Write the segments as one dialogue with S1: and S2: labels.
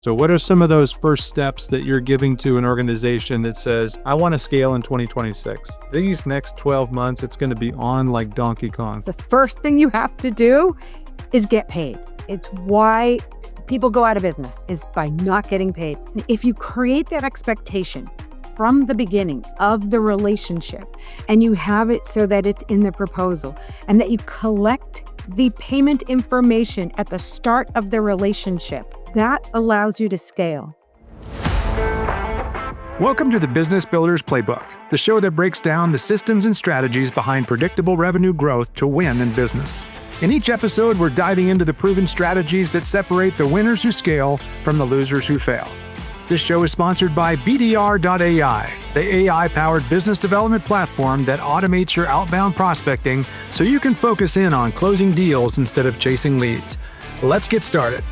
S1: So what are some of those first steps that you're giving to an organization that says, I want to scale in 2026? These next 12 months, it's going to be on like Donkey Kong.
S2: The first thing you have to do is get paid. It's why people go out of business, is by not getting paid. If you create that expectation from the beginning of the relationship and you have it so that it's in the proposal and that you collect the payment information at the start of the relationship, that allows you to scale.
S3: Welcome to the Business Builders Playbook, the show that breaks down the systems and strategies behind predictable revenue growth to win in business. In each episode, we're diving into the proven strategies that separate the winners who scale from the losers who fail. This show is sponsored by BDR.ai, the AI-powered business development platform that automates your outbound prospecting so you can focus in on closing deals instead of chasing leads. Let's get started.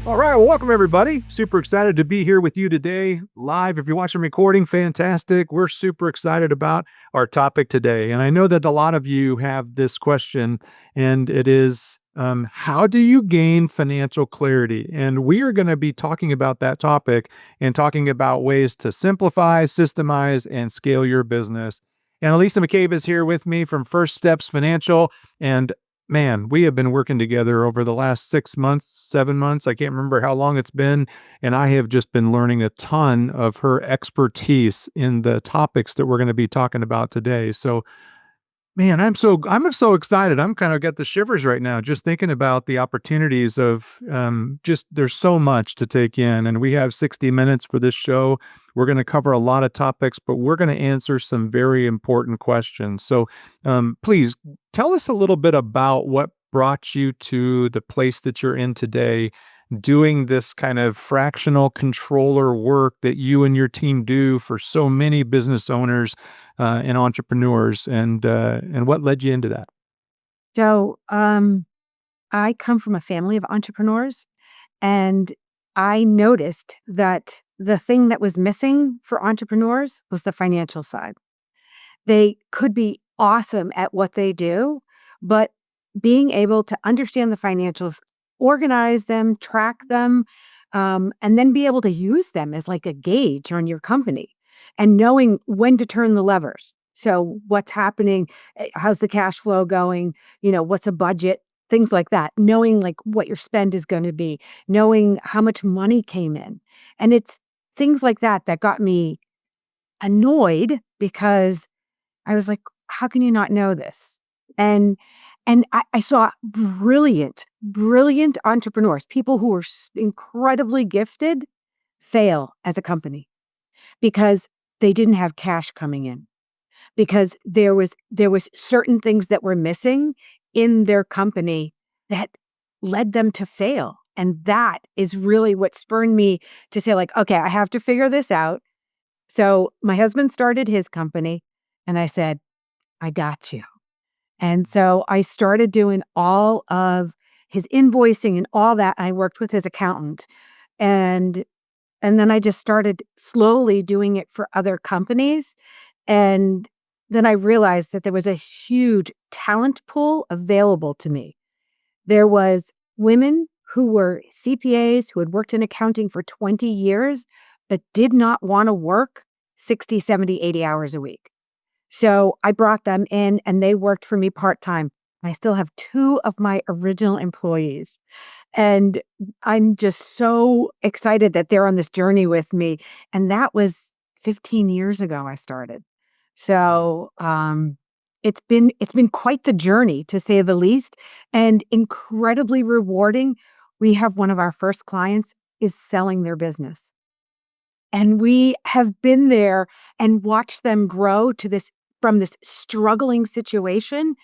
S1: All right, well, welcome everybody. Super excited to be here with you today, live. If you're watching recording, fantastic. We're super excited about our topic today. And I know that a lot of you have this question, and it is, how do you gain financial clarity? And we are going to be talking about that topic and talking about ways to simplify, systemize, and scale your business. And Alisa McCabe is here with me from First Steps Financial. And man, we have been working together over the last 6 months, 7 months. I can't remember how long it's been. And I have just been learning a ton of her expertise in the topics that we're going to be talking about today. So, man, I'm so excited. I'm kind of got the shivers right now just thinking about the opportunities of just there's so much to take in. And we have 60 minutes for this show. We're going to cover a lot of topics, but we're going to answer some very important questions. So please tell us a little bit about what brought you to the place that you're in today, doing this kind of fractional controller work that you and your team do for so many business owners and entrepreneurs, and what led you into that?
S2: So I come from a family of entrepreneurs, and I noticed that the thing that was missing for entrepreneurs was the financial side. They could be awesome at what they do, but being able to understand the financials, organize them, track them, and then be able to use them as like a gauge on your company and knowing when to turn the levers. So what's happening? How's the cash flow going? What's a budget? Things like that. Knowing like what your spend is going to be, knowing how much money came in. And it's things like that that got me annoyed because I was like, how can you not know this? And I saw brilliant entrepreneurs, people who are incredibly gifted, fail as a company because they didn't have cash coming in, because there was certain things that were missing in their company that led them to fail. And that is really what spurred me to say like, okay, I have to figure this out. So my husband started his company and I said, I got you. And so I started doing all of his invoicing and all that. I worked with his accountant. And then I just started slowly doing it for other companies. And then I realized that there was a huge talent pool available to me. There was women who were CPAs who had worked in accounting for 20 years but did not want to work 60, 70, 80 hours a week. So I brought them in and they worked for me part-time. I still have 2 of my original employees. And I'm just so excited that they're on this journey with me. And that was 15 years ago I started. So it's been quite the journey, to say the least, and incredibly rewarding. We have one of our first clients is selling their business. And we have been there and watched them grow to this, from this struggling situation,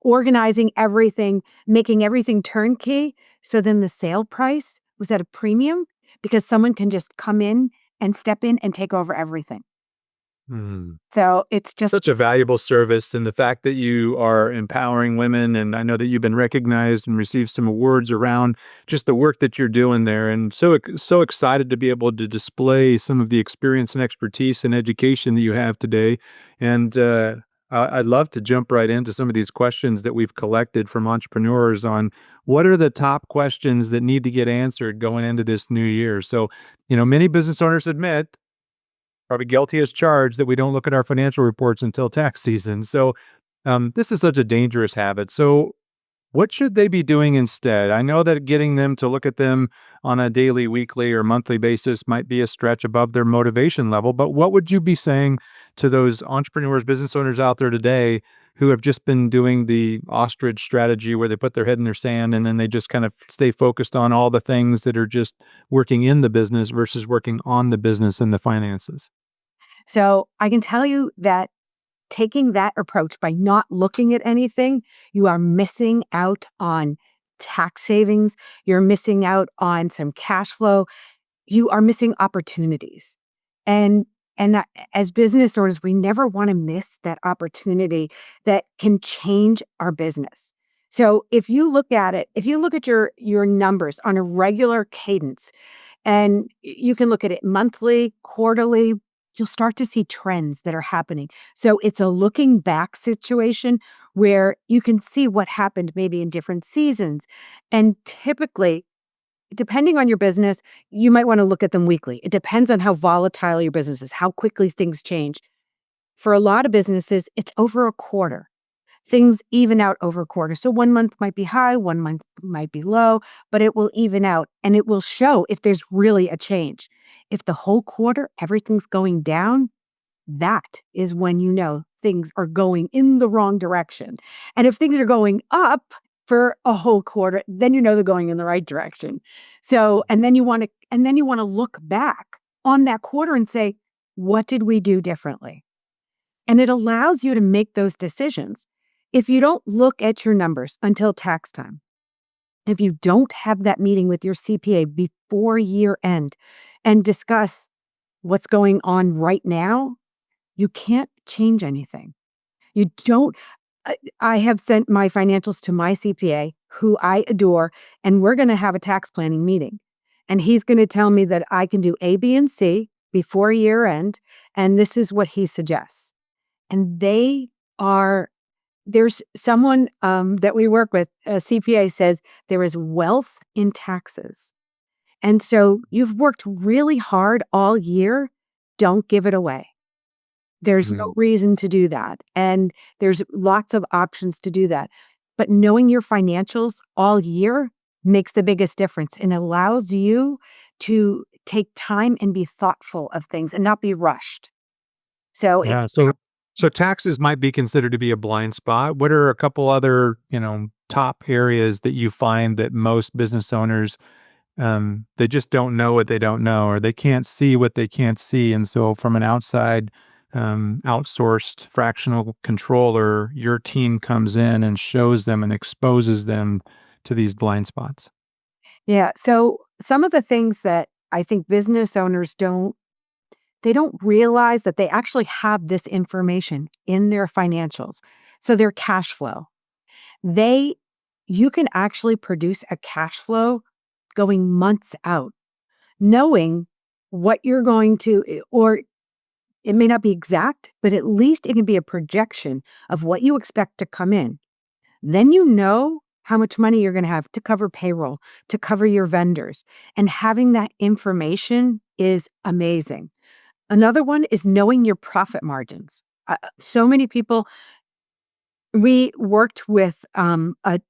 S2: organizing everything, making everything turnkey. So then the sale price was at a premium because someone can just come in and step in and take over everything. So it's just
S1: Such a valuable service, and the fact that you are empowering women, and I know that you've been recognized and received some awards around just the work that you're doing there, and so excited to be able to display some of the experience and expertise and education that you have today. And I'd love to jump right into some of these questions that we've collected from entrepreneurs on what are the top questions that need to get answered going into this new year. So, many business owners admit, probably guilty as charged, that we don't look at our financial reports until tax season. So, this is such a dangerous habit. So, what should they be doing instead? I know that getting them to look at them on a daily, weekly, or monthly basis might be a stretch above their motivation level, but what would you be saying to those entrepreneurs, business owners out there today who have just been doing the ostrich strategy where they put their head in their sand and then they just kind of stay focused on all the things that are just working in the business versus working on the business and the finances?
S2: So I can tell you that taking that approach by not looking at anything, you are missing out on tax savings. You're missing out on some cash flow. You are missing opportunities. And as business owners, we never want to miss that opportunity that can change our business. So if you look at it, if you look at your numbers on a regular cadence, and you can look at it monthly, quarterly, you'll start to see trends that are happening. So it's a looking back situation where you can see what happened maybe in different seasons. And typically, depending on your business, you might want to look at them weekly. It depends on how volatile your business is, how quickly things change. For a lot of businesses, it's over a quarter. Things even out over a quarter. So 1 month might be high, 1 month might be low, but it will even out and it will show if there's really a change. If the whole quarter, everything's going down, that is when you know things are going in the wrong direction. And if things are going up for a whole quarter, then you know they're going in the right direction. So, and then you want to look back on that quarter and say, what did we do differently? And it allows you to make those decisions. If you don't look at your numbers until tax time, if you don't have that meeting with your CPA before year end and discuss what's going on right now, you can't change anything. You don't. I have sent my financials to my CPA, who I adore, and we're going to have a tax planning meeting. And he's going to tell me that I can do A, B, and C before year end. And this is what he suggests. And there's someone that we work with, a CPA says there is wealth in taxes. And so you've worked really hard all year. Don't give it away. There's no reason to do that. And there's lots of options to do that. But knowing your financials all year makes the biggest difference and allows you to take time and be thoughtful of things and not be rushed. So
S1: Yeah. So taxes might be considered to be a blind spot. What are a couple other, top areas that you find that most business owners, they just don't know what they don't know, or they can't see what they can't see. And so from an outside, outsourced fractional controller, your team comes in and shows them and exposes them to these blind spots.
S2: yeah, so some of the things that I think business owners they don't realize that they actually have this information in their financials. So their cash flow. They you can actually produce a cash flow going months out, knowing what you're going to or it may not be exact, but at least it can be a projection of what you expect to come in. Then you know how much money you're going to have to cover payroll, to cover your vendors. And having that information is amazing. Another one is knowing your profit margins. So many people, we worked with a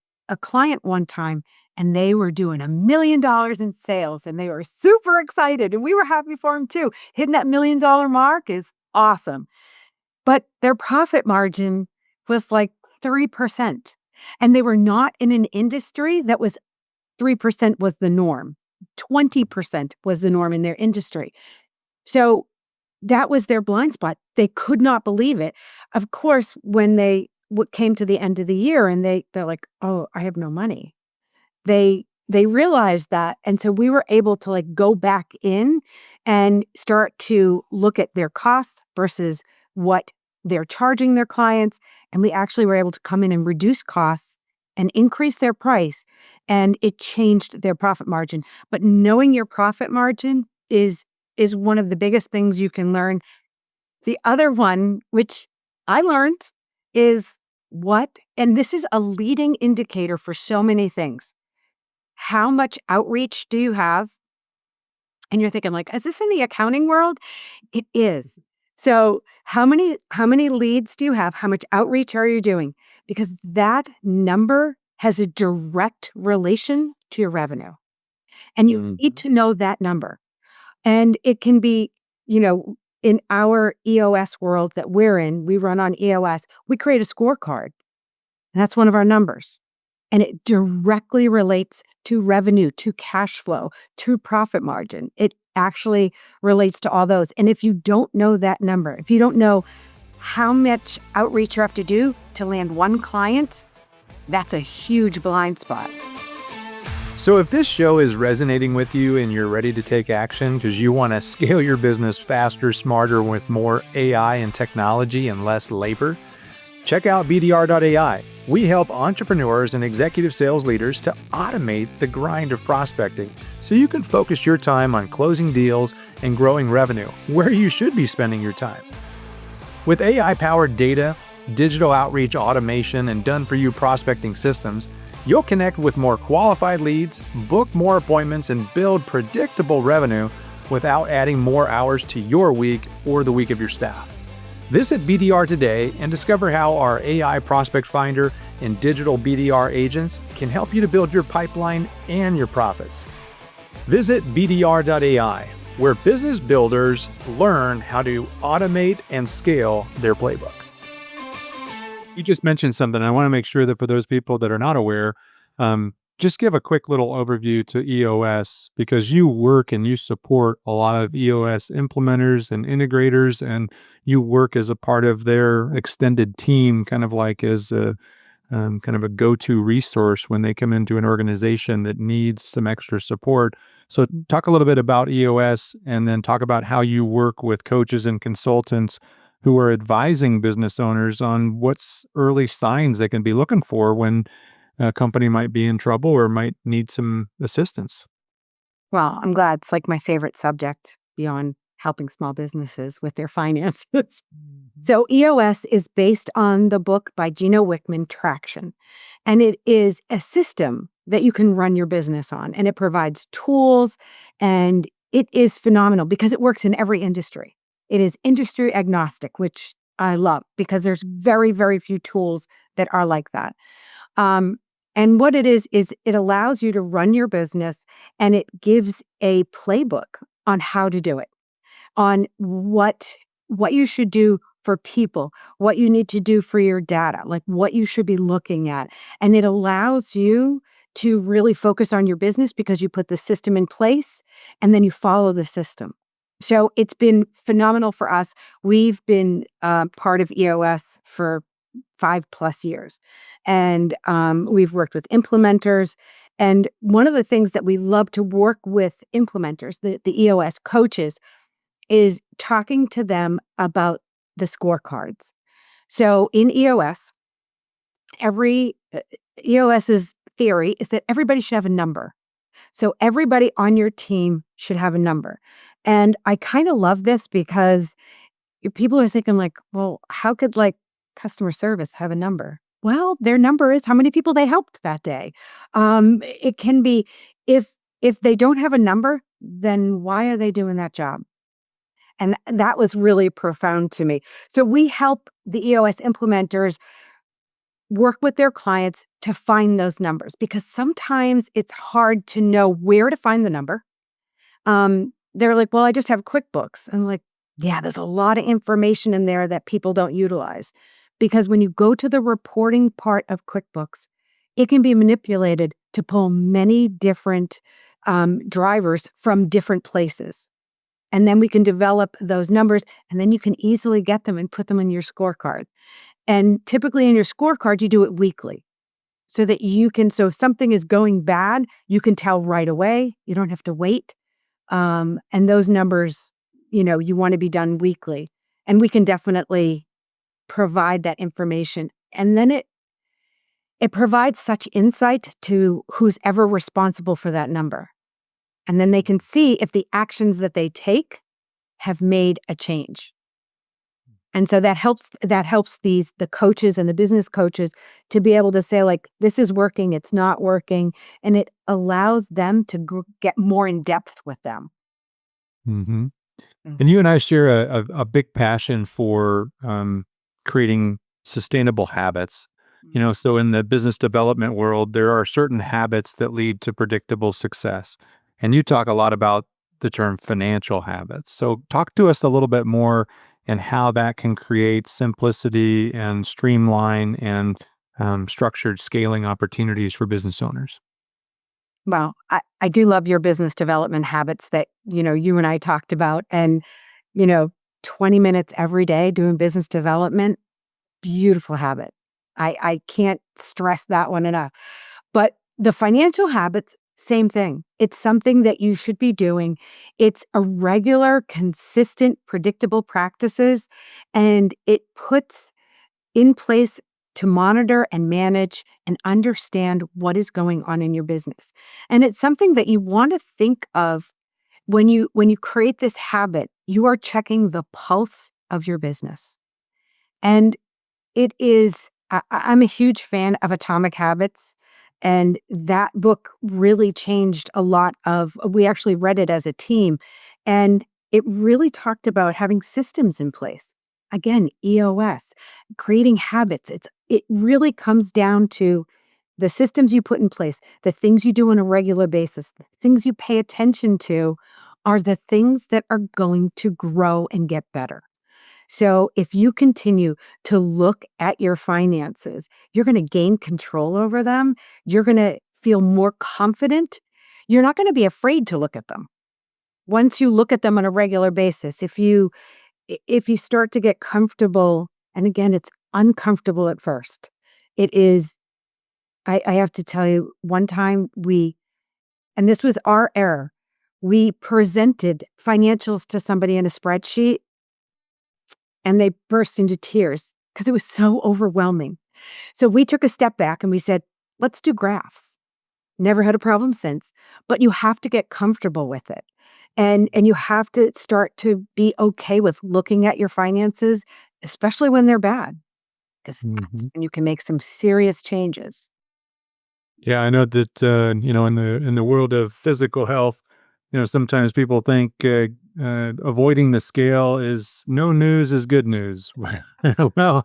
S2: client one time and they were doing $1 million in sales and they were super excited and we were happy for them too. Hitting that $1 million mark is awesome. But their profit margin was like 3%. And they were not in an industry that was 3% was the norm. 20% was the norm in their industry. So that was their blind spot. They could not believe it. Of course, when they came to the end of the year and they're like, "Oh, I have no money." They realized that, and so we were able to like go back in and start to look at their costs versus what they're charging their clients, and we actually were able to come in and reduce costs and increase their price, and it changed their profit margin. But knowing your profit margin is one of the biggest things you can learn. The other one, which I learned, is and this is a leading indicator for so many things. How much outreach do you have? And you're thinking like, is this in the accounting world? It is. So how many leads do you have? How much outreach are you doing? Because that number has a direct relation to your revenue. And you need to know that number. And it can be, in our EOS world that we're in, we run on EOS, we create a scorecard. And that's one of our numbers. And it directly relates to revenue, to cash flow, to profit margin. It actually relates to all those. And if you don't know that number, if you don't know how much outreach you have to do to land one client, that's a huge blind spot.
S1: So if this show is resonating with you and you're ready to take action because you want to scale your business faster, smarter, with more AI and technology and less labor, check out BDR.ai. We help entrepreneurs and executive sales leaders to automate the grind of prospecting so you can focus your time on closing deals and growing revenue where you should be spending your time. With AI-powered data, digital outreach automation, and done-for-you prospecting systems, you'll connect with more qualified leads, book more appointments, and build predictable revenue without adding more hours to your week or the week of your staff. Visit BDR today and discover how our AI Prospect Finder and digital BDR agents can help you to build your pipeline and your profits. Visit BDR.ai, where business builders learn how to automate and scale their playbook. You just mentioned something. I want to make sure that for those people that are not aware, just give a quick little overview to EOS, because you work and you support a lot of EOS implementers and integrators, and you work as a part of their extended team, kind of like as a kind of a go-to resource when they come into an organization that needs some extra support. So talk a little bit about EOS, and then talk about how you work with coaches and consultants who are advising business owners on what's early signs they can be looking for when a company might be in trouble or might need some assistance.
S2: Well, I'm glad. It's like my favorite subject beyond helping small businesses with their finances. So EOS is based on the book by Gino Wickman, Traction. And it is a system that you can run your business on. And it provides tools, and it is phenomenal because it works in every industry. It is industry agnostic, which I love because there's very, very few tools that are like that. And what it is it allows you to run your business, and it gives a playbook on how to do it, on what you should do for people, what you need to do for your data, like what you should be looking at. And it allows you to really focus on your business because you put the system in place and then you follow the system. So it's been phenomenal for us. We've been part of EOS for 5+ years. And we've worked with implementers. And one of the things that we love to work with implementers, the EOS coaches, is talking to them about the scorecards. So in EOS's theory is that everybody should have a number. So everybody on your team should have a number. And I kind of love this because people are thinking like, well, how could like customer service have a number? Well, their number is how many people they helped that day. It can be if they don't have a number, then why are they doing that job? And that was really profound to me. So we help the EOS implementers work with their clients to find those numbers, because sometimes it's hard to know where to find the number. They're like, well, I just have QuickBooks. And like, yeah, there's a lot of information in there that people don't utilize, because when you go to the reporting part of QuickBooks, it can be manipulated to pull many different drivers from different places. And then we can develop those numbers, and then you can easily get them and put them in your scorecard. And typically in your scorecard, you do it weekly so that so if something is going bad, you can tell right away. You don't have to wait. And those numbers, you want to be done weekly. And we can definitely provide that information. And then it provides such insight to who's ever responsible for that number. And then they can see if the actions that they take have made a change. And so that helps the coaches and the business coaches to be able to say, like, this is working, it's not working, and it allows them to get more in depth with them.
S1: Mm-hmm.
S2: Mm.
S1: And you and I share a big passion for creating sustainable habits. So in the business development world, there are certain habits that lead to predictable success. And you talk a lot about the term financial habits. So talk to us a little bit more and how that can create simplicity and streamline and structured scaling opportunities for business owners.
S2: Well, I do love your business development habits that, you and I talked about. And, you know, 20 minutes every day doing business development, beautiful habit. I can't stress that one enough. But the financial habits, same thing. It's something that you should be doing. It's a regular, consistent, predictable practices, and it puts in place to monitor and manage and understand what is going on in your business. And it's something that you want to think of when you create this habit. You are checking the pulse of your business. And it is I'm a huge fan of Atomic Habits, and that book really changed a lot of we actually read it as a team, and it really talked about having systems in place. Again, EOS, creating habits. It really comes down to the systems you put in place, the things you do on a regular basis, the things you pay attention to are the things that are going to grow and get better. So if you continue to look at your finances, you're going to gain control over them. You're going to feel more confident. You're not going to be afraid to look at them. Once you look at them on a regular basis, if you start to get comfortable, and again, it's uncomfortable at first. It is, I have to tell you, one time and this was our error, we presented financials to somebody in a spreadsheet and they burst into tears because it was so overwhelming. So we took a step back and we said, let's do graphs. Never had a problem since, but you have to get comfortable with it. And you have to start to be okay with looking at your finances, especially when they're bad, because that's
S1: Mhm.
S2: when you can make some serious changes.
S1: Yeah, I know that in the world of physical health, sometimes people think avoiding the scale is no news is good news. Well,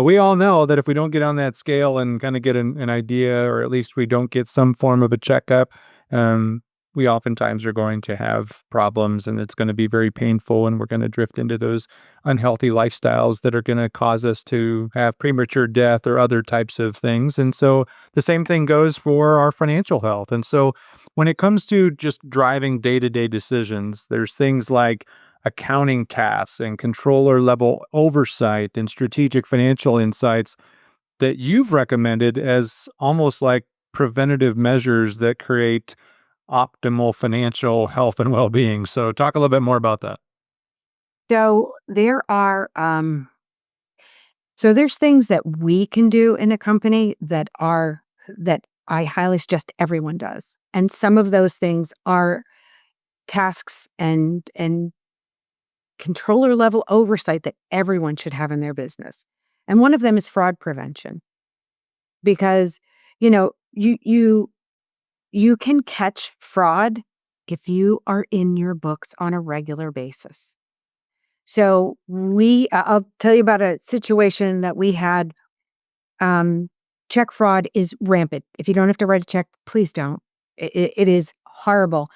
S1: we all know that if we don't get on that scale and kind of get an idea, or at least we don't get some form of a checkup, um, we oftentimes are going to have problems, and it's going to be very painful, and we're going to drift into those unhealthy lifestyles that are going to cause us to have premature death or other types of things. And so the same thing goes for our financial health. And so when it comes to just driving day-to-day decisions, there's things like accounting tasks and controller level oversight and strategic financial insights that you've recommended as almost like preventative measures that create optimal financial health and well-being. So talk a little bit more about that.
S2: So there's things that we can do in a company that I highly suggest everyone does. And some of those things are tasks and controller level oversight that everyone should have in their business. And one of them is fraud prevention because you can catch fraud if you are in your books on a regular basis. So I'll tell you about a situation that we had. Check fraud is rampant. If you don't have to write a check, please don't. It is horrible.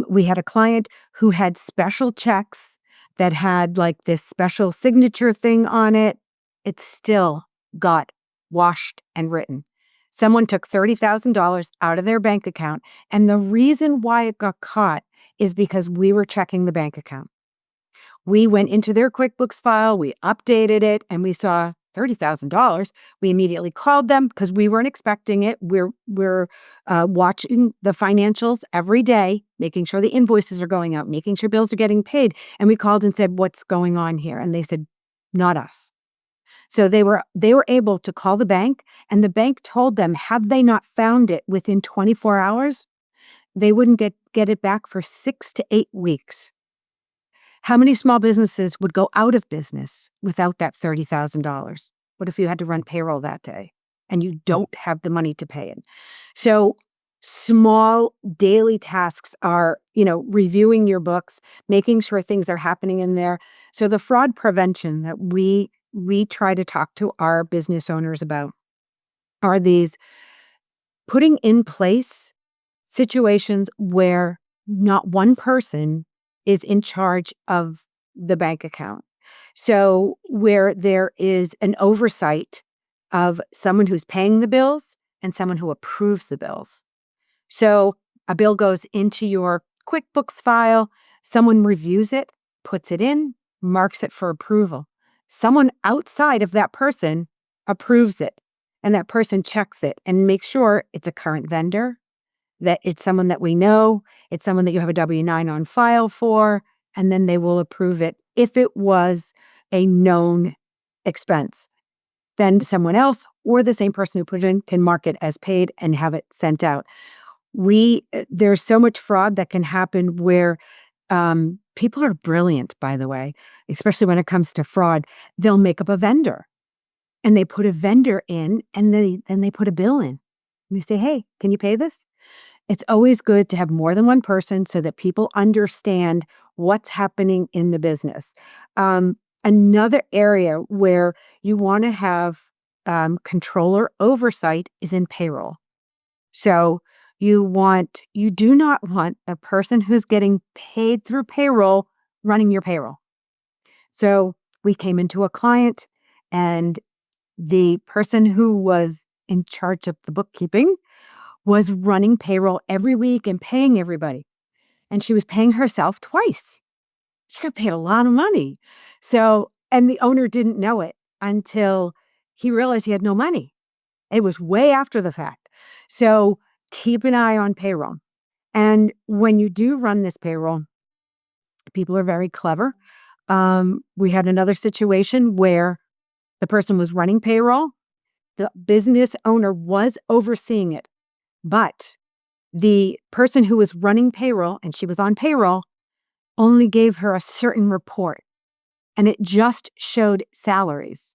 S2: We had a client who had special checks that had like this special signature thing on it. It still got washed and written. Someone took $30,000 out of their bank account. And the reason why it got caught is because we were checking the bank account. We went into their QuickBooks file, we updated it, and we saw $30,000. We immediately called them because we weren't expecting it. We're watching the financials every day, making sure the invoices are going out, making sure bills are getting paid. And we called and said, "What's going on here?" And they said, "Not us." So they were able to call the bank, and the bank told them, had they not found it within 24 hours, they wouldn't get it back for 6 to 8 weeks. How many small businesses would go out of business without that $30,000? What if you had to run payroll that day and you don't have the money to pay it? So small daily tasks are, reviewing your books, making sure things are happening in there. So the fraud prevention that we try to talk to our business owners about are these putting in place situations where not one person is in charge of the bank account. So where there is an oversight of someone who's paying the bills and someone who approves the bills. So a bill goes into your QuickBooks file, someone reviews it, puts it in, marks it for approval. Someone outside of that person approves it, and that person checks it and makes sure it's a current vendor, that it's someone that we know, it's someone that you have a W-9 on file for, and then they will approve it if it was a known expense. Then someone else or the same person who put it in can mark it as paid and have it sent out. There's so much fraud that can happen where people are brilliant, by the way, especially when it comes to fraud. They'll make up a vendor and they put a vendor in and then they put a bill in. And they say, hey, can you pay this? It's always good to have more than one person so that people understand what's happening in the business. Another area where you want to have controller oversight is in payroll. So you do not want a person who's getting paid through payroll running your payroll. So we came into a client and the person who was in charge of the bookkeeping was running payroll every week and paying everybody. And she was paying herself twice. She got paid a lot of money. And the owner didn't know it until he realized he had no money. It was way after the fact. So keep an eye on payroll. And when you do run this payroll, people are very clever. We had another situation where the person was running payroll. The business owner was overseeing it, but the person who was running payroll, and she was on payroll, only gave her a certain report, and it just showed salaries.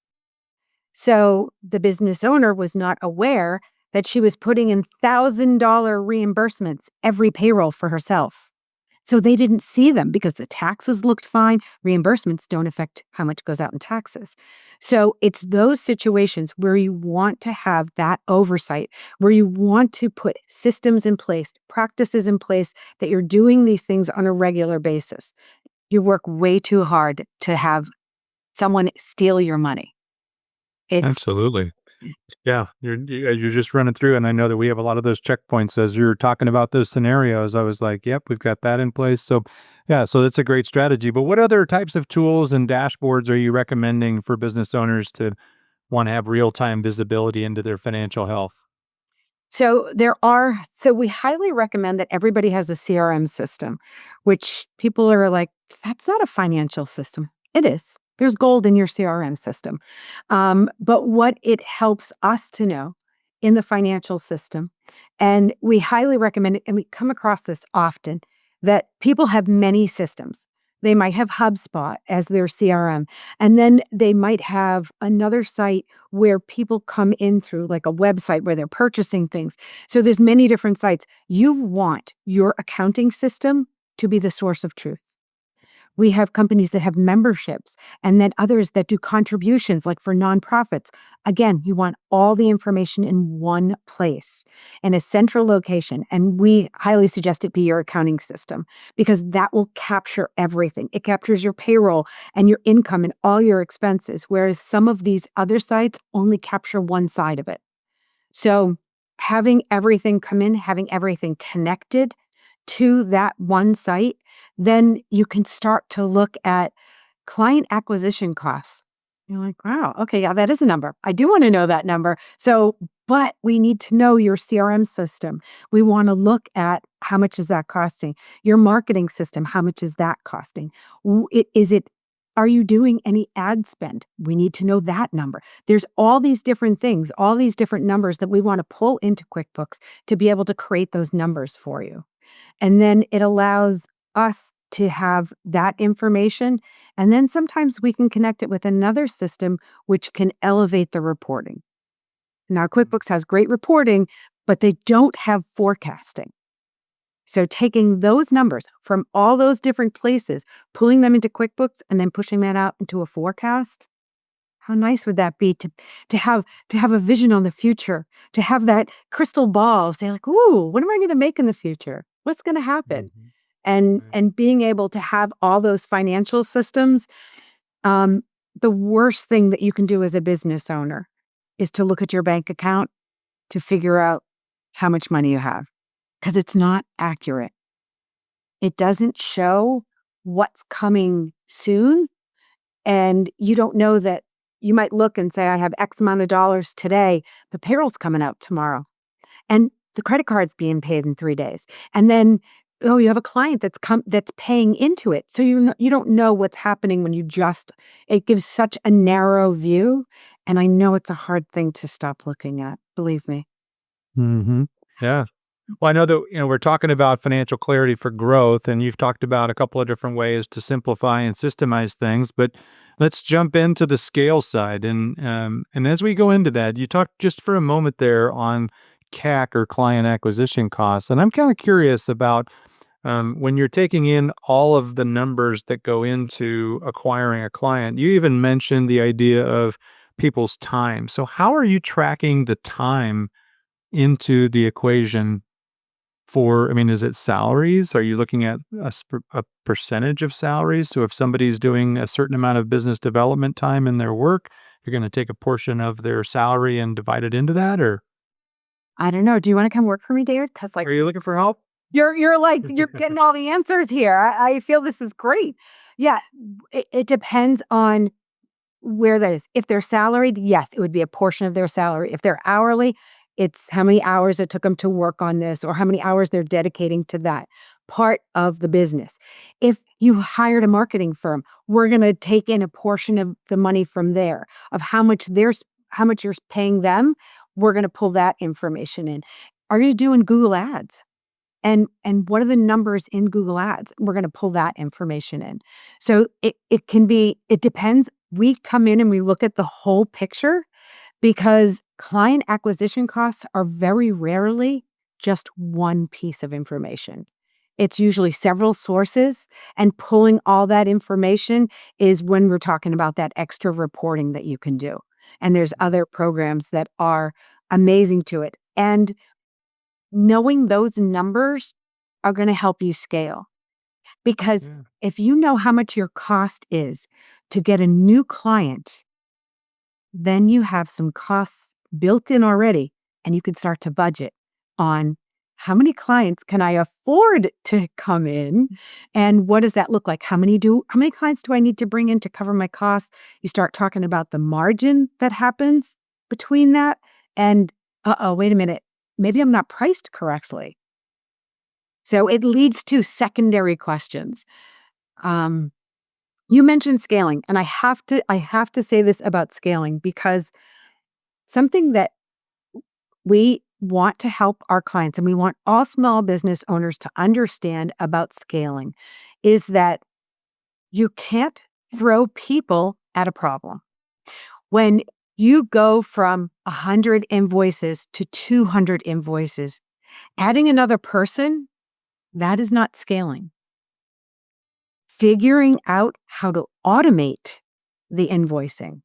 S2: So the business owner was not aware that she was putting in $1,000 reimbursements every payroll for herself. So they didn't see them because the taxes looked fine. Reimbursements don't affect how much goes out in taxes. So it's those situations where you want to have that oversight, where you want to put systems in place, practices in place, that you're doing these things on a regular basis. You work way too hard to have someone steal your money.
S1: Absolutely. Yeah, you're just running through, and I know that we have a lot of those checkpoints as you're talking about those scenarios. I was like, yep, we've got that in place. So yeah, so that's a great strategy. But what other types of tools and dashboards are you recommending for business owners to want to have real-time visibility into their financial health?
S2: So we highly recommend that everybody has a CRM system, which people are like, that's not a financial system. It is. There's gold in your CRM system. But what it helps us to know in the financial system, and we highly recommend it, and we come across this often, that people have many systems. They might have HubSpot as their CRM, and then they might have another site where people come in through, like a website where they're purchasing things. So there's many different sites. You want your accounting system to be the source of truth. We have companies that have memberships and then others that do contributions, like for nonprofits. Again, you want all the information in one place, in a central location. And we highly suggest it be your accounting system because that will capture everything. It captures your payroll and your income and all your expenses, whereas some of these other sites only capture one side of it. So having everything come in, having everything connected to that one site, then you can start to look at client acquisition costs. You're like, wow, okay, yeah, that is a number. I do want to know that number. But we need to know your CRM system. We want to look at how much is that costing? Your marketing system, how much is that costing? Are you doing any ad spend? We need to know that number. There's all these different things, all these different numbers that we want to pull into QuickBooks to be able to create those numbers for you. And then it allows us to have that information. And then sometimes we can connect it with another system which can elevate the reporting. Now, QuickBooks has great reporting, but they don't have forecasting. So taking those numbers from all those different places, pulling them into QuickBooks, and then pushing that out into a forecast, how nice would that be to have a vision on the future, to have that crystal ball, say like, ooh, what am I going to make in the future? What's going to happen? And being able to have all those financial systems, the worst thing that you can do as a business owner is to look at your bank account to figure out how much money you have, because it's not accurate. It doesn't show what's coming soon, and you don't know that. You might look and say, I have X amount of dollars today, but payroll's coming out tomorrow, and the credit card's being paid in 3 days. And then, oh, you have a client that's paying into it. So you don't know what's happening when it gives such a narrow view. And I know it's a hard thing to stop looking at, believe me.
S1: Yeah. Well, I know that, we're talking about financial clarity for growth, and you've talked about a couple of different ways to simplify and systemize things, but let's jump into the scale side. And as we go into that, you talked just for a moment there on CAC, or client acquisition costs. And I'm kind of curious about when you're taking in all of the numbers that go into acquiring a client. You even mentioned the idea of people's time. So how are you tracking the time into the equation is it salaries? Are you looking at a percentage of salaries? So if somebody's doing a certain amount of business development time in their work, you're going to take a portion of their salary and divide it into that, or?
S2: I don't know. Do you want to come work for me, David? Because
S1: Are you looking for help?
S2: you're getting all the answers here. I feel this is great. Yeah, it depends on where that is. If they're salaried, yes, it would be a portion of their salary. If they're hourly, it's how many hours it took them to work on this, or how many hours they're dedicating to that part of the business. If you hired a marketing firm, we're going to take in a portion of the money from there, of how much you're paying them. We're going to pull that information in. Are you doing Google Ads? And what are the numbers in Google Ads? We're going to pull that information in. So it depends. We come in and we look at the whole picture, because client acquisition costs are very rarely just one piece of information. It's usually several sources, and pulling all that information is when we're talking about that extra reporting that you can do. And there's other programs that are amazing to it. And knowing those numbers are going to help you scale. Because if you know how much your cost is to get a new client, then you have some costs built in already, and you can start to budget on how many clients can I afford to come in, and what does that look like? How many clients do I need to bring in to cover my costs? You start talking about the margin that happens between that, and wait a minute, maybe I'm not priced correctly. So it leads to secondary questions. You mentioned scaling, and I have to say this about scaling, because something that we want to help our clients, and we want all small business owners to understand about scaling, is that you can't throw people at a problem. When you go from 100 invoices to 200 invoices, adding another person, that is not scaling. Figuring out how to automate the invoicing,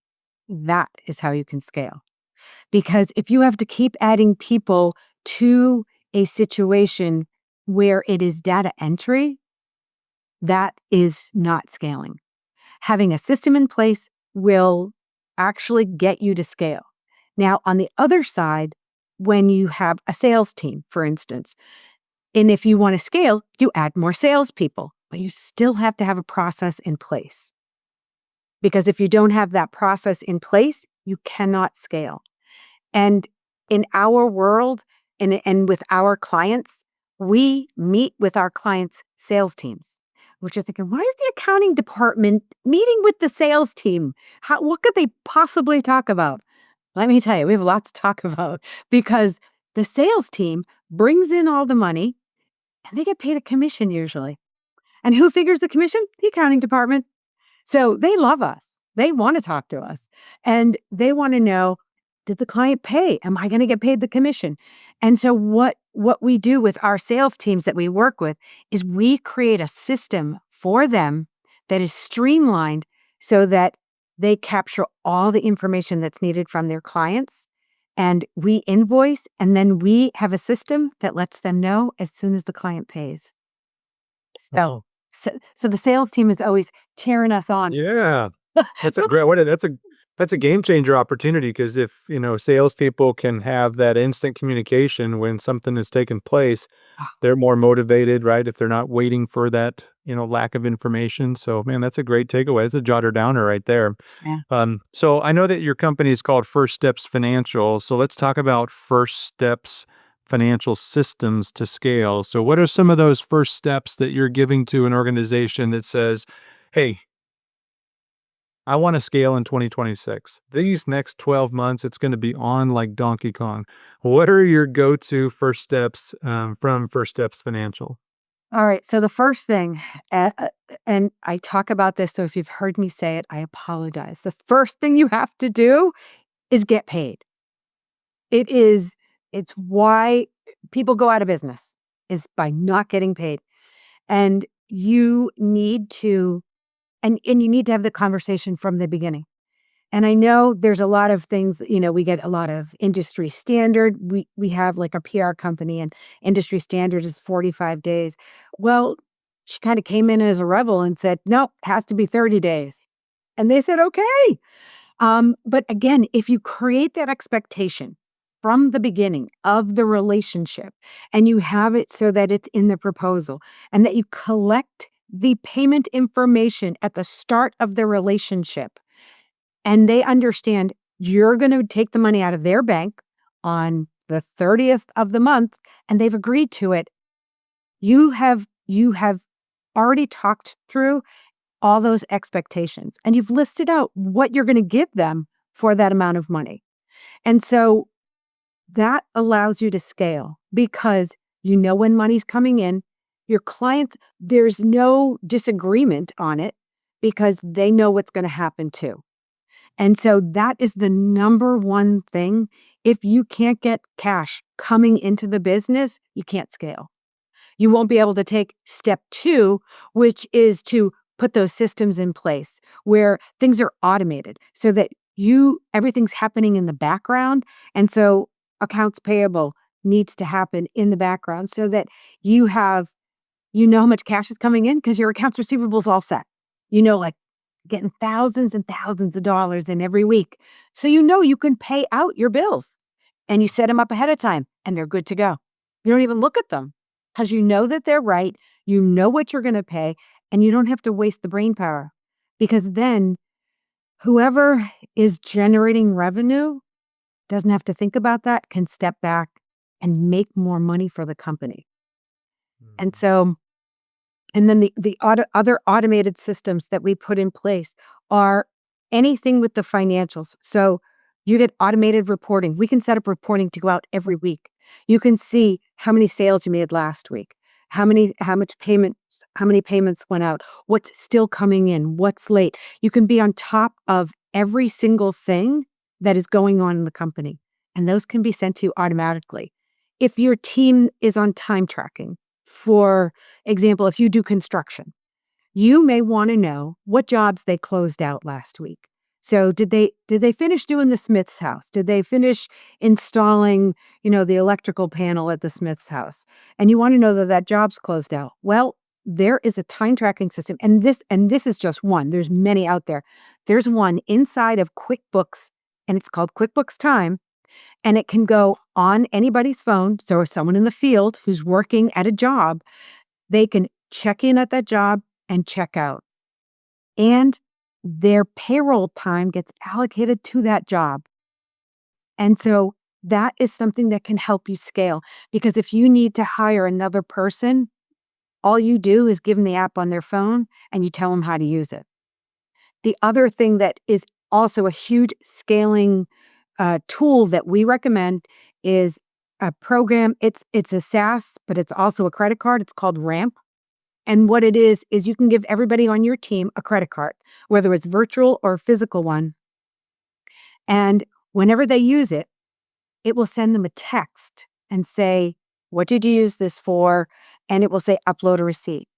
S2: that is how you can scale. Because if you have to keep adding people to a situation where it is data entry, that is not scaling. Having a system in place will actually get you to scale. Now, on the other side, when you have a sales team, for instance, and if you want to scale, you add more salespeople, but you still have to have a process in place. Because if you don't have that process in place, you cannot scale. And in our world and with our clients, we meet with our clients' sales teams, which are thinking, why is the accounting department meeting with the sales team? What could they possibly talk about? Let me tell you, we have lots to talk about, because the sales team brings in all the money and they get paid a commission usually. And who figures the commission? The accounting department. So they love us. They want to talk to us. And they want to know, did the client pay? Am I going to get paid the commission? And so what we do with our sales teams that we work with is we create a system for them that is streamlined so that they capture all the information that's needed from their clients, and we invoice, and then we have a system that lets them know as soon as the client pays. So, so the sales team is always cheering us on.
S1: Yeah. That's a great, that's a game changer opportunity, because if, salespeople can have that instant communication when something has taken place, they're more motivated, right? If they're not waiting for that, lack of information. So, man, that's a great takeaway. It's a jotter downer right there.
S2: Yeah.
S1: So I know that your company is called First Steps Financial. So let's talk about First Steps financial systems to scale. So what are some of those first steps that you're giving to an organization that says, hey, I want to scale in 2026. These next 12 months, it's going to be on like Donkey Kong. What are your go-to first steps from First Steps Financial?
S2: All right. So the first thing, and I talk about this, so if you've heard me say it, I apologize. The first thing you have to do is get paid. It's why people go out of business, is by not getting paid. And you need to, and you need to have the conversation from the beginning. And I know there's a lot of things, we get a lot of industry standard. We have like a PR company, and industry standard is 45 days. Well, she kind of came in as a rebel and said, no, it has to be 30 days. And they said, okay. But again, if you create that expectation from the beginning of the relationship, and you have it so that it's in the proposal, and that you collect the payment information at the start of the relationship, and they understand you're going to take the money out of their bank on the 30th of the month, and they've agreed to it, you have already talked through all those expectations, and you've listed out what you're going to give them for that amount of money. And so that allows you to scale, because you know when money's coming in. Your clients, there's no disagreement on it, because they know what's going to happen too. And so that is the number one thing. If you can't get cash coming into the business, you can't scale. You won't be able to take step 2, which is to put those systems in place where things are automated so that everything's happening in the background. And so accounts payable needs to happen in the background so that you know how much cash is coming in, because your accounts receivable is all set. Like getting thousands and thousands of dollars in every week. So you can pay out your bills, and you set them up ahead of time, and they're good to go. You don't even look at them, because you know that they're right. You know what you're going to pay, and you don't have to waste the brain power, because then whoever is generating revenue doesn't have to think about that, can step back and make more money for the company. And so, and then the other automated systems that we put in place are anything with the financials. So you get automated reporting. We can set up reporting to go out every week. You can see how many sales you made last week, how many payments went out, what's still coming in, what's late. You can be on top of every single thing that is going on in the company, and those can be sent to you automatically. If your team is on time tracking, for example, if you do construction, you may want to know what jobs they closed out last week. So did they finish doing the Smith's house? Did they finish installing, the electrical panel at the Smith's house? And you want to know that job's closed out. Well, there is a time tracking system, and this is just one. There's many out there. There's one inside of QuickBooks, and it's called QuickBooks Time. And it can go on anybody's phone. So if someone in the field who's working at a job, they can check in at that job and check out. And their payroll time gets allocated to that job. And so that is something that can help you scale, because if you need to hire another person, all you do is give them the app on their phone and you tell them how to use it. The other thing that is also a huge scaling tool that we recommend is a program. It's a SaaS, but it's also a credit card. It's called Ramp. And what it is you can give everybody on your team a credit card, whether it's virtual or physical one. And whenever they use it, it will send them a text and say, what did you use this for? And it will say, upload a receipt.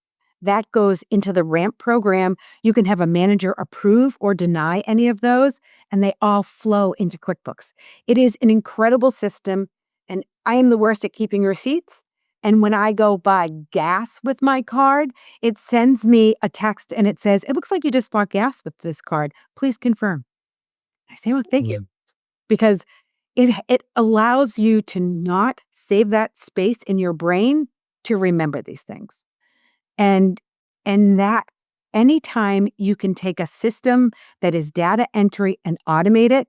S2: That goes into the RAMP program. You can have a manager approve or deny any of those, and they all flow into QuickBooks. It is an incredible system, and I am the worst at keeping receipts. And when I go buy gas with my card, it sends me a text and it says, it looks like you just bought gas with this card. Please confirm. I say, well, thank you. Because it allows you to not save that space in your brain to remember these things. And that anytime you can take a system that is data entry and automate it,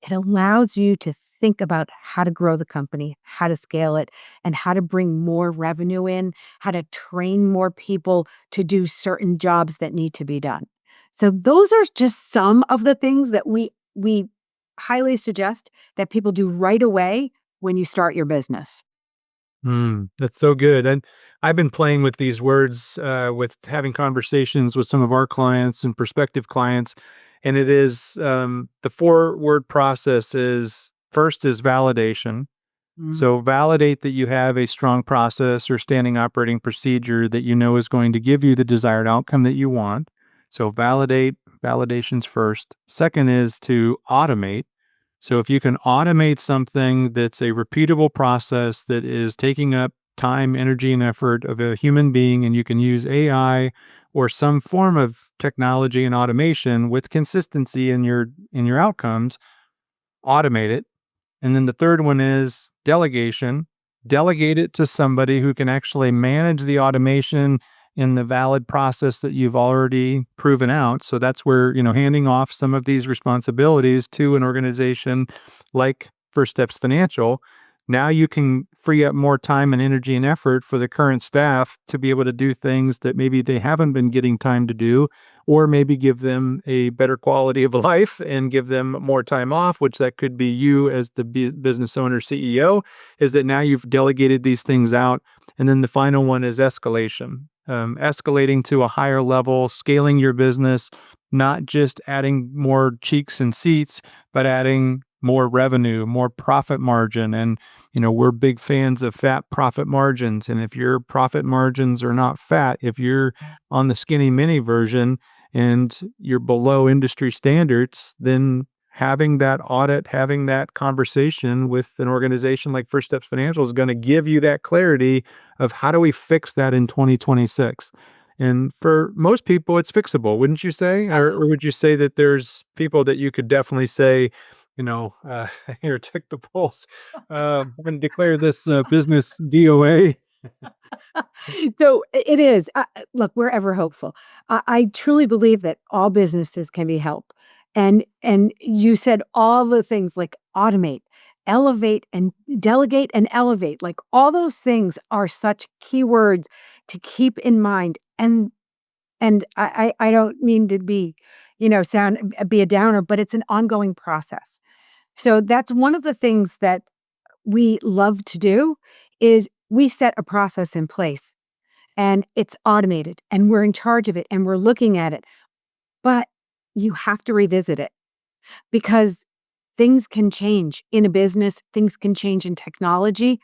S2: it allows you to think about how to grow the company, how to scale it, and how to bring more revenue in, how to train more people to do certain jobs that need to be done. So those are just some of the things that we highly suggest that people do right away when you start your business.
S1: That's so good. And I've been playing with these words, with having conversations with some of our clients and prospective clients. And it is the 4-word process is first is validation. So validate that you have a strong process or standing operating procedure that you know is going to give you the desired outcome that you want. So validation's first. Second is to automate. So if you can automate something that's a repeatable process that is taking up time, energy, and effort of a human being, and you can use AI or some form of technology and automation with consistency in your outcomes, automate it. And then the third one is delegation. Delegate it to somebody who can actually manage the automation in the valid process that you've already proven out. So that's where, handing off some of these responsibilities to an organization like First Steps Financial. Now you can free up more time and energy and effort for the current staff to be able to do things that maybe they haven't been getting time to do, or maybe give them a better quality of life and give them more time off, which that could be you as the business owner, CEO, is that now you've delegated these things out. And then the final one is escalation. Escalating to a higher level, scaling your business, not just adding more cheeks and seats, but adding more revenue, more profit margin. And, we're big fans of fat profit margins. And if your profit margins are not fat, if you're on the skinny mini version and you're below industry standards, then having that audit, having that conversation with an organization like First Steps Financial is going to give you that clarity of how do we fix that in 2026. And for most people, it's fixable, wouldn't you say? Or would you say that there's people that you could definitely say, here, take the pulse. I'm going to declare this business DOA.
S2: So it is. Look, we're ever hopeful. I truly believe that all businesses can be helped. And you said all the things like automate, elevate, and delegate and elevate. Like all those things are such keywords to keep in mind. And I don't mean to be, be a downer, but it's an ongoing process. So that's one of the things that we love to do is we set a process in place and it's automated and we're in charge of it and we're looking at it. But you have to revisit it because things can change in a business, things can change in technology.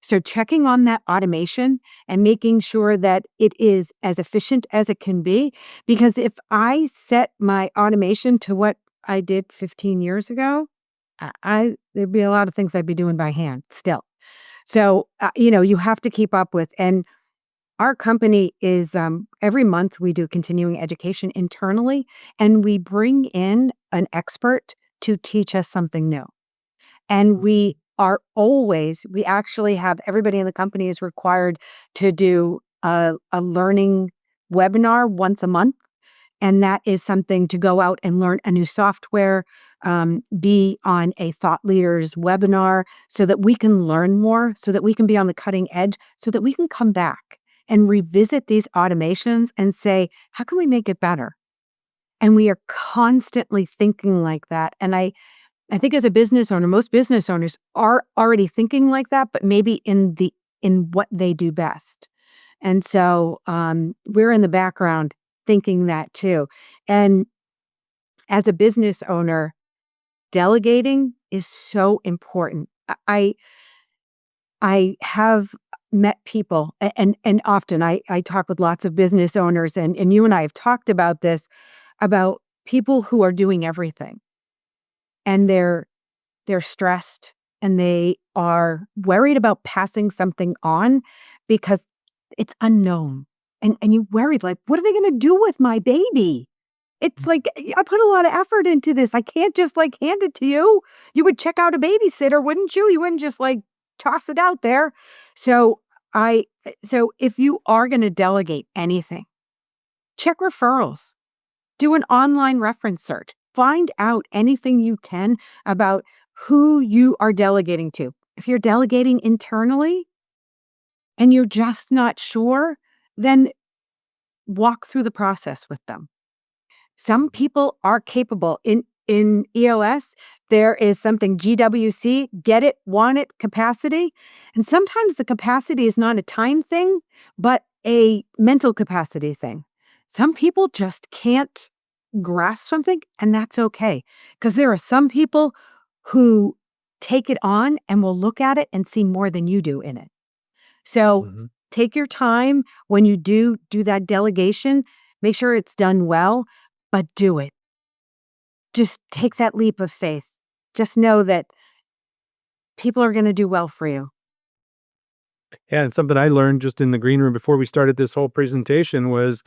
S2: So checking on that automation and making sure that it is as efficient as it can be. Because if I set my automation to what I did 15 years ago, there'd be a lot of things I'd be doing by hand still. So, you have to keep up with, and our company is, every month we do continuing education internally, and we bring in an expert to teach us something new. And we actually have everybody in the company is required to do a learning webinar once a month. And that is something to go out and learn a new software, be on a thought leader's webinar so that we can learn more, so that we can be on the cutting edge, so that we can come back and revisit these automations and say, how can we make it better? And we are constantly thinking like that. And I think as a business owner, most business owners are already thinking like that, but maybe in what they do best. And so we're in the background thinking that too. And as a business owner, delegating is so important. I have met people and often I talk with lots of business owners and you and I have talked about this, about people who are doing everything and they're stressed and they are worried about passing something on because it's unknown. And you worried, like, what are they going to do with my baby? It's like, I put a lot of effort into this. I can't just like hand it to you. You would check out a babysitter, wouldn't you? You wouldn't just like toss it out there. So so if you are going to delegate anything, check referrals, do an online reference search, find out anything you can about who you are delegating to. If you're delegating internally and you're just not sure, then walk through the process with them. Some people are capable. In EOS, there is something GWC, get it, want it, capacity. And sometimes the capacity is not a time thing, but a mental capacity thing. Some people just can't grasp something, and that's okay. Because there are some people who take it on and will look at it and see more than you do in it. So take your time when you do that delegation. Make sure it's done well, but do it. Just take that leap of faith. Just know that people are going to do well for you.
S1: Yeah, and something I learned just in the green room before we started this whole presentation was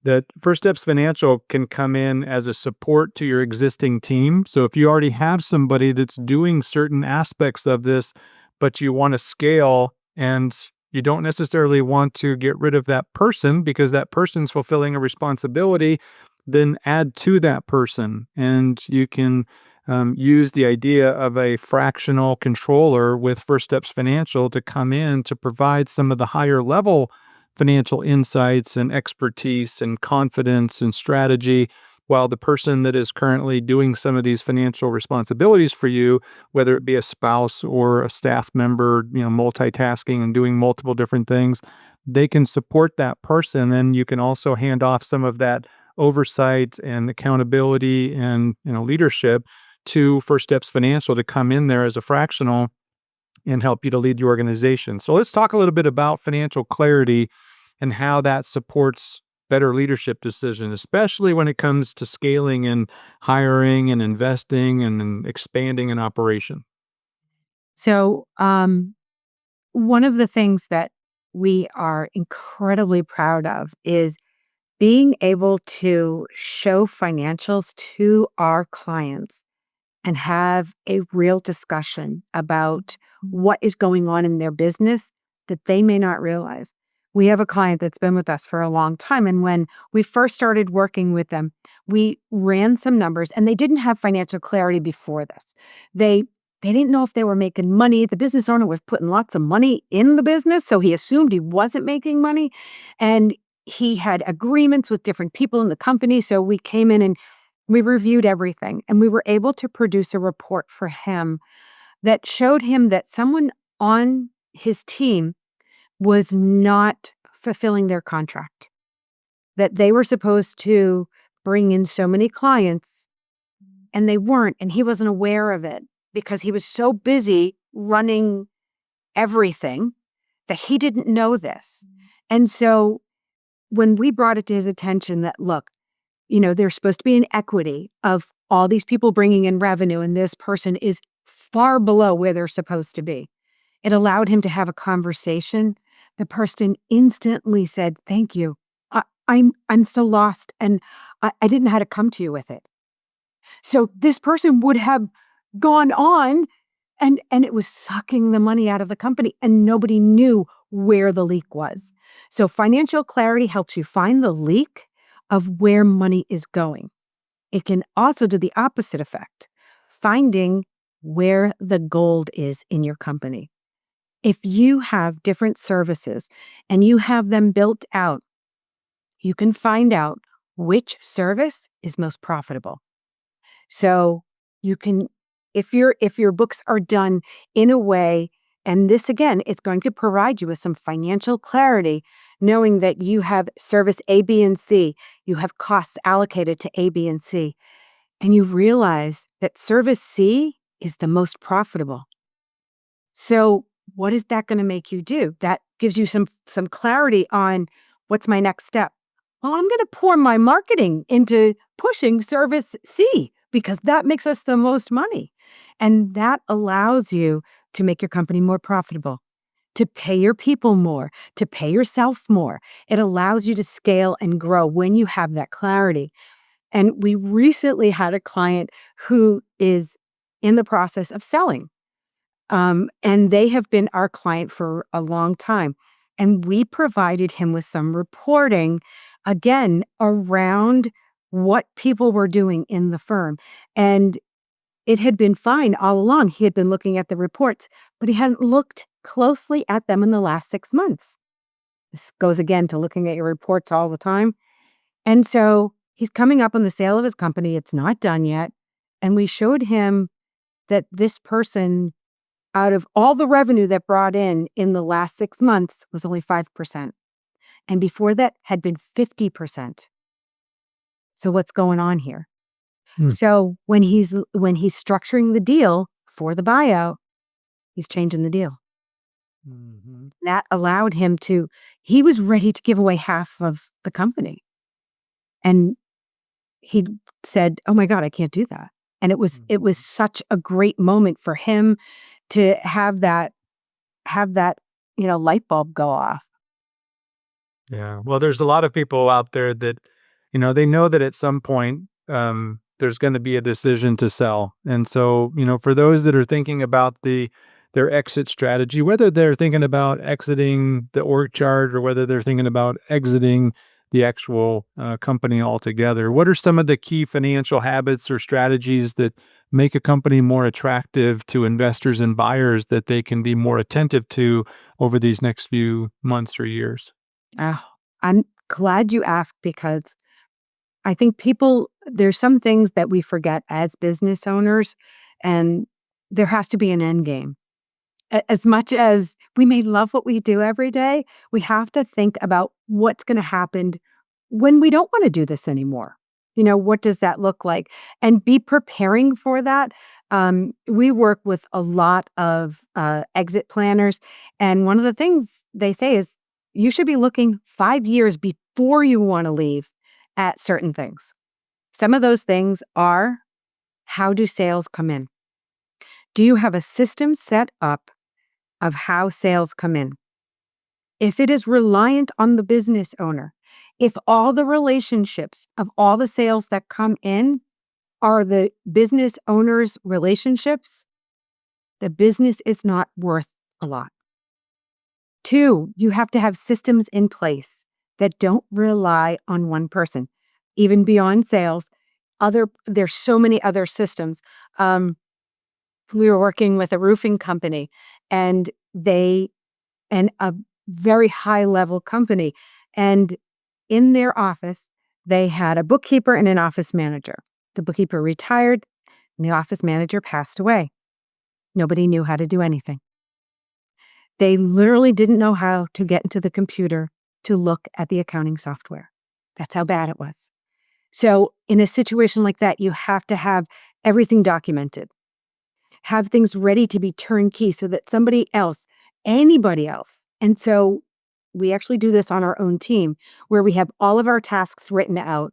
S1: that First Steps Financial can come in as a support to your existing team. So if you already have somebody that's doing certain aspects of this, but you want to scale and you don't necessarily want to get rid of that person because that person's fulfilling a responsibility, then add to that person. And you can use the idea of a fractional controller with First Steps Financial to come in to provide some of the higher level financial insights and expertise and confidence and strategy, while the person that is currently doing some of these financial responsibilities for you, whether it be a spouse or a staff member, multitasking and doing multiple different things, they can support that person. Then you can also hand off some of that oversight and accountability and leadership to First Steps Financial to come in there as a fractional and help you to lead the organization. So let's talk a little bit about financial clarity and how that supports better leadership decisions, especially when it comes to scaling and hiring and investing and expanding an operation.
S2: So one of the things that we are incredibly proud of is being able to show financials to our clients and have a real discussion about what is going on in their business that they may not realize. We have a client that's been with us for a long time. And when we first started working with them, we ran some numbers and they didn't have financial clarity before this. They didn't know if they were making money. The business owner was putting lots of money in the business, so he assumed he wasn't making money. And he had agreements with different people in the company. So we came in and we reviewed everything and we were able to produce a report for him that showed him that someone on his team was not fulfilling their contract, that they were supposed to bring in so many clients and they weren't, and he wasn't aware of it because he was so busy running everything that he didn't know this. And so when we brought it to his attention that, look, there's supposed to be an equity of all these people bringing in revenue, and this person is far below where they're supposed to be. It allowed him to have a conversation. The person instantly said, "Thank you. I'm still lost, and I didn't know how to come to you with it." So this person would have gone on, and it was sucking the money out of the company, and nobody knew where the leak was. So financial clarity helps you find the leak of where money is going. It can also do the opposite effect, finding where the gold is in your company. If you have different services and you have them built out, you can find out which service is most profitable. So you can, if your books are done in a way And this, again, is going to provide you with some financial clarity, knowing that you have service A, B, and C. You have costs allocated to A, B, and C. And you realize that service C is the most profitable. So what is that going to make you do? That gives you some clarity on what's my next step. Well, I'm going to pour my marketing into pushing service C because that makes us the most money. And that allows you to make your company more profitable, to pay your people more, to pay yourself more. It allows you to scale and grow when you have that clarity. And we recently had a client who is in the process of selling. And they have been our client for a long time. And we provided him with some reporting, again, around what people were doing in the firm. And it had been fine all along. He had been looking at the reports, but he hadn't looked closely at them in the last 6 months. This goes again to looking at your reports all the time. And so he's coming up on the sale of his company. It's not done yet. And we showed him that this person, out of all the revenue that brought in the last 6 months, was only 5%. And before that had been 50%. So what's going on here? So when he's structuring the deal for the buyout, he's changing the deal. That allowed him he was ready to give away half of the company. And he said, "Oh my God, I can't do that." And it was such a great moment for him to have that, light bulb go off.
S1: Yeah. Well, there's a lot of people out there that, they know that at some point there's going to be a decision to sell. And so, for those that are thinking about their exit strategy, whether they're thinking about exiting the org chart or whether they're thinking about exiting the actual company altogether, what are some of the key financial habits or strategies that make a company more attractive to investors and buyers that they can be more attentive to over these next few months or years?
S2: Oh, I'm glad you asked, because I think there's some things that we forget as business owners, and there has to be an end game. As much as we may love what we do every day, we have to think about what's going to happen when we don't want to do this anymore. What does that look like? And be preparing for that. We work with a lot of exit planners. And one of the things they say is you should be looking 5 years before you want to leave at certain things. Some of those things are, how do sales come in? Do you have a system set up of how sales come in? If it is reliant on the business owner, if all the relationships of all the sales that come in are the business owner's relationships, the business is not worth a lot. 2, you have to have systems in place that don't rely on one person. Even beyond sales, there's so many other systems. We were working with a roofing company, and a very high level company. And in their office, they had a bookkeeper and an office manager. The bookkeeper retired and the office manager passed away. Nobody knew how to do anything. They literally didn't know how to get into the computer to look at the accounting software. That's how bad it was. So in a situation like that, you have to have everything documented. Have things ready to be turnkey so that anybody else. And so we actually do this on our own team, where we have all of our tasks written out,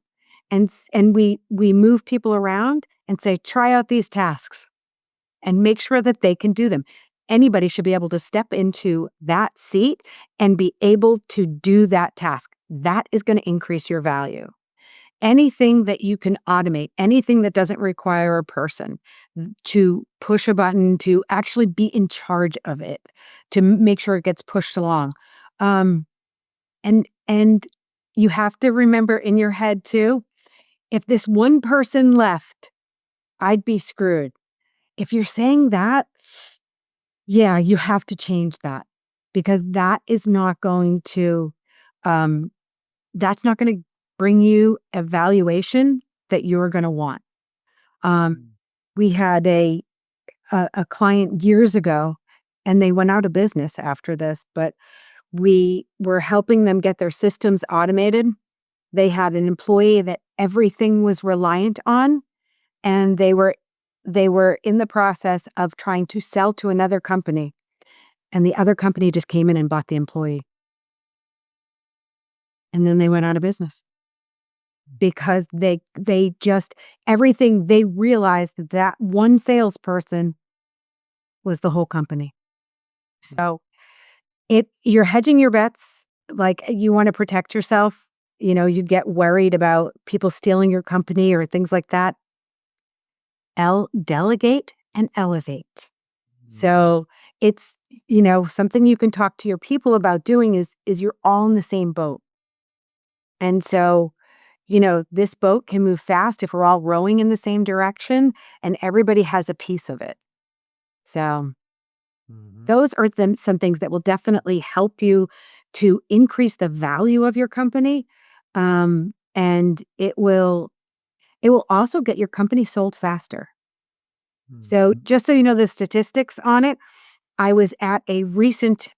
S2: and we move people around and say, try out these tasks and make sure that they can do them. Anybody should be able to step into that seat and be able to do that task. That is going to increase your value. Anything that you can automate, anything that doesn't require a person to push a button, to actually be in charge of it, to make sure it gets pushed along. And you have to remember in your head too, if this one person left, I'd be screwed. If you're saying that, yeah, you have to change that, because that is not going to, bring you a valuation that you're going to want. We had a client years ago and they went out of business after this, but we were helping them get their systems automated. They had an employee that everything was reliant on, and they were in the process of trying to sell to another company, and the other company just came in and bought the employee. And then they went out of business because they just everything they realized that one salesperson was the whole company. So you're hedging your bets, like you want to protect yourself. You get worried about people stealing your company or things like that. Delegate and elevate. So it's, something you can talk to your people about doing is you're all in the same boat. And so, this boat can move fast if we're all rowing in the same direction and everybody has a piece of it. So those are some things that will definitely help you to increase the value of your company. And it will also get your company sold faster. So just so you know the statistics on it, I was at a recent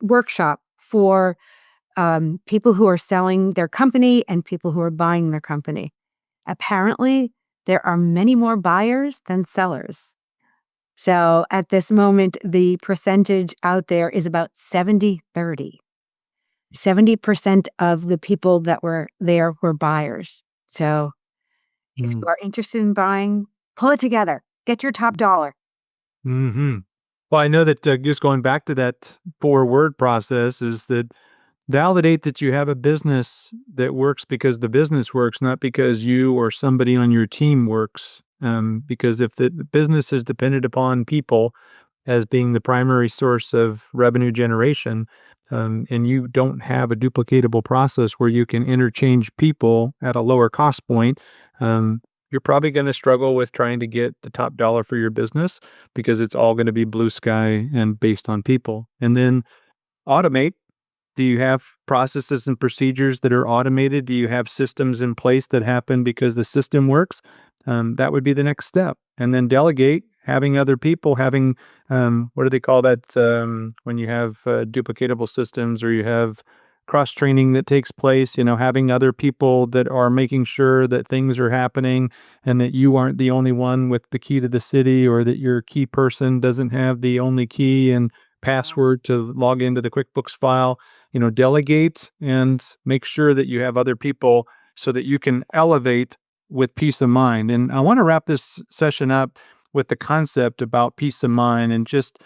S2: workshop for people who are selling their company and people who are buying their company. Apparently, there are many more buyers than sellers. So at this moment, the percentage out there is about 70-30. 70% of the people that were there were buyers. So if you are interested in buying, pull it together. Get your top dollar.
S1: Well, I know that just going back to that 4-word process is that validate that you have a business that works because the business works, not because you or somebody on your team works. Because if the business is dependent upon people as being the primary source of revenue generation, and you don't have a duplicatable process where you can interchange people at a lower cost point, you're probably going to struggle with trying to get the top dollar for your business because it's all going to be blue sky and based on people. And then automate. Do you have processes and procedures that are automated? Do you have systems in place that happen because the system works? That would be the next step. And then delegate, having other people, having, what do they call that when you have duplicatable systems or you have cross-training that takes place, having other people that are making sure that things are happening and that you aren't the only one with the key to the city or that your key person doesn't have the only key and password to log into the QuickBooks file. Delegate and make sure that you have other people so that you can elevate with peace of mind. And I want to wrap this session up with the concept about peace of mind and just,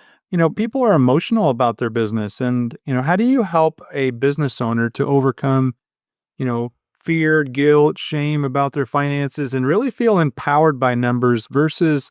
S1: people are emotional about their business. And, how do you help a business owner to overcome, fear, guilt, shame about their finances and really feel empowered by numbers versus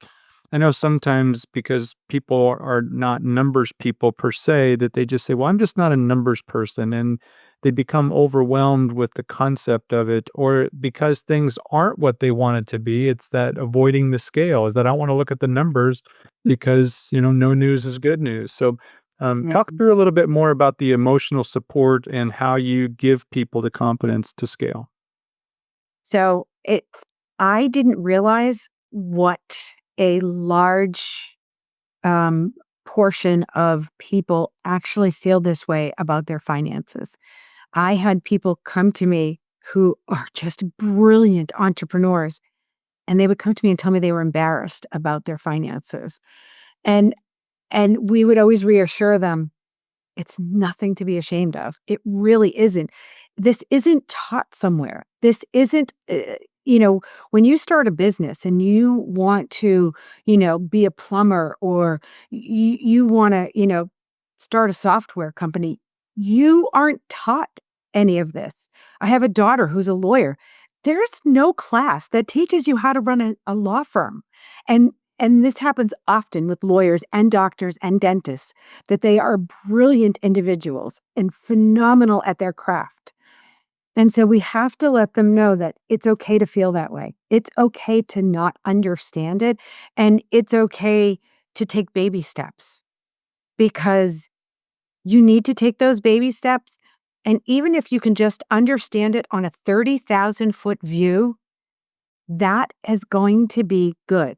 S1: I know sometimes because people are not numbers people per se, that they just say, well, I'm just not a numbers person. And they become overwhelmed with the concept of it. Or because things aren't what they want it to be, it's that avoiding the scale is that I don't want to look at the numbers because, no news is good news. So talk through a little bit more about the emotional support and how you give people the confidence to scale.
S2: So I didn't realize what a large portion of people actually feel this way about their finances. I had people come to me who are just brilliant entrepreneurs, and they would come to me and tell me they were embarrassed about their finances. And we would always reassure them, it's nothing to be ashamed of. It really isn't. This isn't taught somewhere. This isn't, when you start a business and you want to, be a plumber or you want to, start a software company, you aren't taught any of this. I have a daughter who's a lawyer. There's no class that teaches you how to run a law firm. And this happens often with lawyers and doctors and dentists, that they are brilliant individuals and phenomenal at their craft. And so we have to let them know that it's okay to feel that way. It's okay to not understand it. And it's okay to take baby steps because you need to take those baby steps. And even if you can just understand it on a 30,000-foot view, that is going to be good.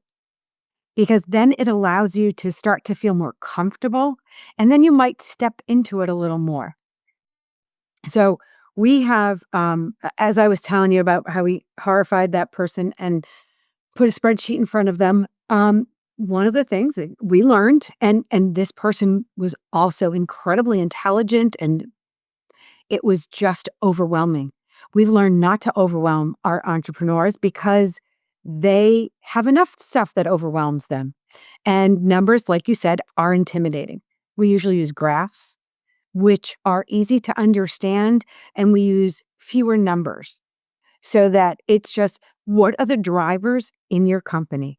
S2: because then it allows you to start to feel more comfortable, and then you might step into it a little more. So we have, as I was telling you about how we horrified that person and put a spreadsheet in front of them. One of the things that we learned, and this person was also incredibly intelligent, and it was just overwhelming. We've learned not to overwhelm our entrepreneurs because they have enough stuff that overwhelms them. And numbers, like you said, are intimidating. We usually use graphs, which are easy to understand, and we use fewer numbers so that it's just, what are the drivers in your company?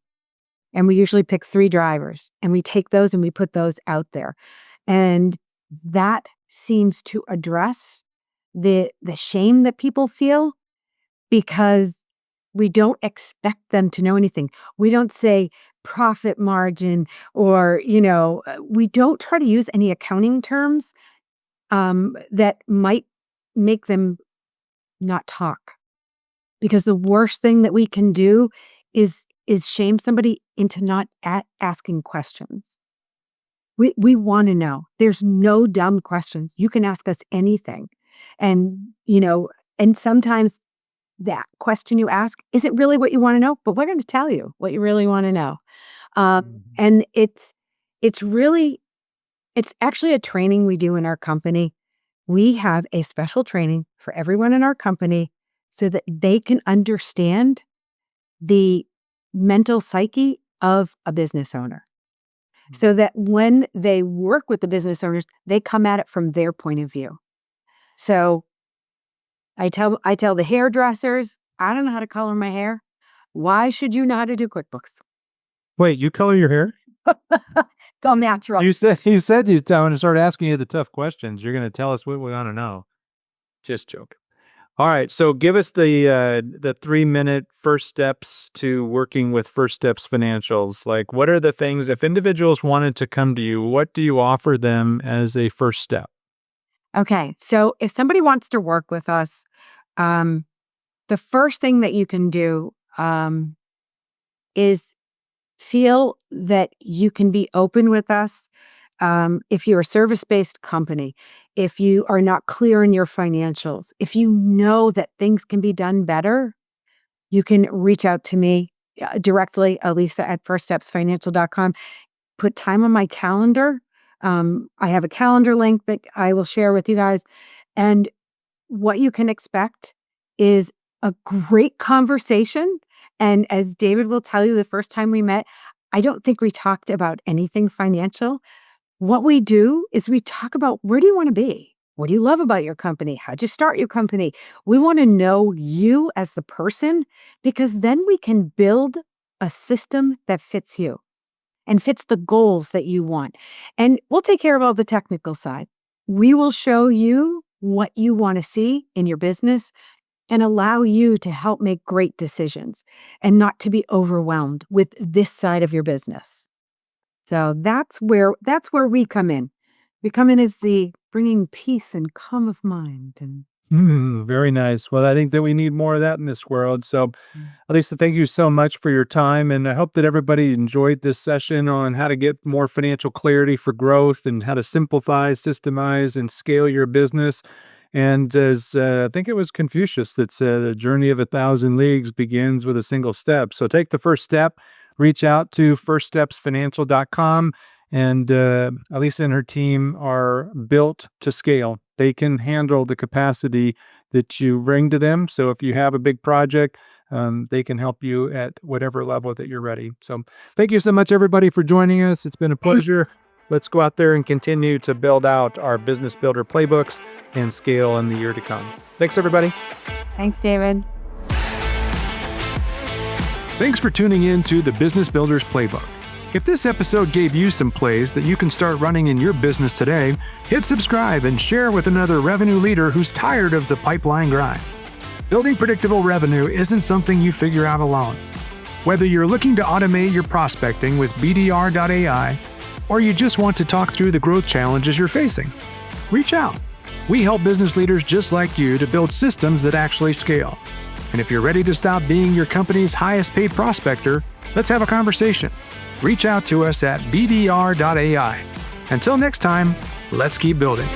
S2: And we usually pick 3 drivers, and we take those and we put those out there. And that seems to address the shame that people feel, because we don't expect them to know anything. We don't say profit margin, or, we don't try to use any accounting terms that might make them not talk. Because the worst thing that we can do is shame somebody into not asking questions. We want to know. There's no dumb questions. You can ask us anything. And, and sometimes that question you ask isn't really what you want to know, but we're going to tell you what you really want to know. And it's actually a training we do in our company. We have a special training for everyone in our company so that they can understand the mental psyche of a business owner. So that when they work with the business owners, they come at it from their point of view. So I tell the hairdressers, I don't know how to color my hair. Why should you know how to do QuickBooks?
S1: Wait, you color your hair?
S2: Go natural.
S1: You said when to start asking you the tough questions, you're going to tell us what we want to know. Just joking. All right, so give us the 3-minute first steps to working with First Steps Financials. Like, what are the things, if individuals wanted to come to you, what do you offer them as a first step?
S2: Okay, so if somebody wants to work with us, the first thing that you can do is feel that you can be open with us. If you're a service-based company, if you are not clear in your financials, if you know that things can be done better, you can reach out to me directly, Alisa@firststepsfinancial.com. Put time on my calendar. I have a calendar link that I will share with you guys. And what you can expect is a great conversation. And as David will tell you, the first time we met, I don't think we talked about anything financial. What we do is we talk about, where do you want to be? What do you love about your company? How'd you start your company? We want to know you as the person, because then we can build a system that fits you and fits the goals that you want. And we'll take care of all the technical side. We will show you what you want to see in your business and allow you to help make great decisions and not to be overwhelmed with this side of your business. So that's where we come in. We come in as the bringing peace and calm of mind. And
S1: Very nice. Well, I think that we need more of that in this world. So, Alisa, thank you so much for your time. And I hope that everybody enjoyed this session on how to get more financial clarity for growth and how to simplify, systemize, and scale your business. And as I think it was Confucius that said, a journey of 1,000 leagues begins with a single step. So take the first step, reach out to firststepsfinancial.com. And Alisa and her team are built to scale. They can handle the capacity that you bring to them. So if you have a big project, they can help you at whatever level that you're ready. So thank you so much, everybody, for joining us. It's been a pleasure. Let's go out there and continue to build out our business builder playbooks and scale in the year to come. Thanks, everybody.
S2: thanks, David.
S3: Thanks for tuning in to the Business Builders Playbook. If this episode gave you some plays that you can start running in your business today, hit subscribe and share with another revenue leader who's tired of the pipeline grind. Building predictable revenue isn't something you figure out alone. Whether you're looking to automate your prospecting with BDR.ai, or you just want to talk through the growth challenges you're facing, reach out. We help business leaders just like you to build systems that actually scale. And if you're ready to stop being your company's highest paid prospector, let's have a conversation. Reach out to us at bdr.ai. Until next time, let's keep building.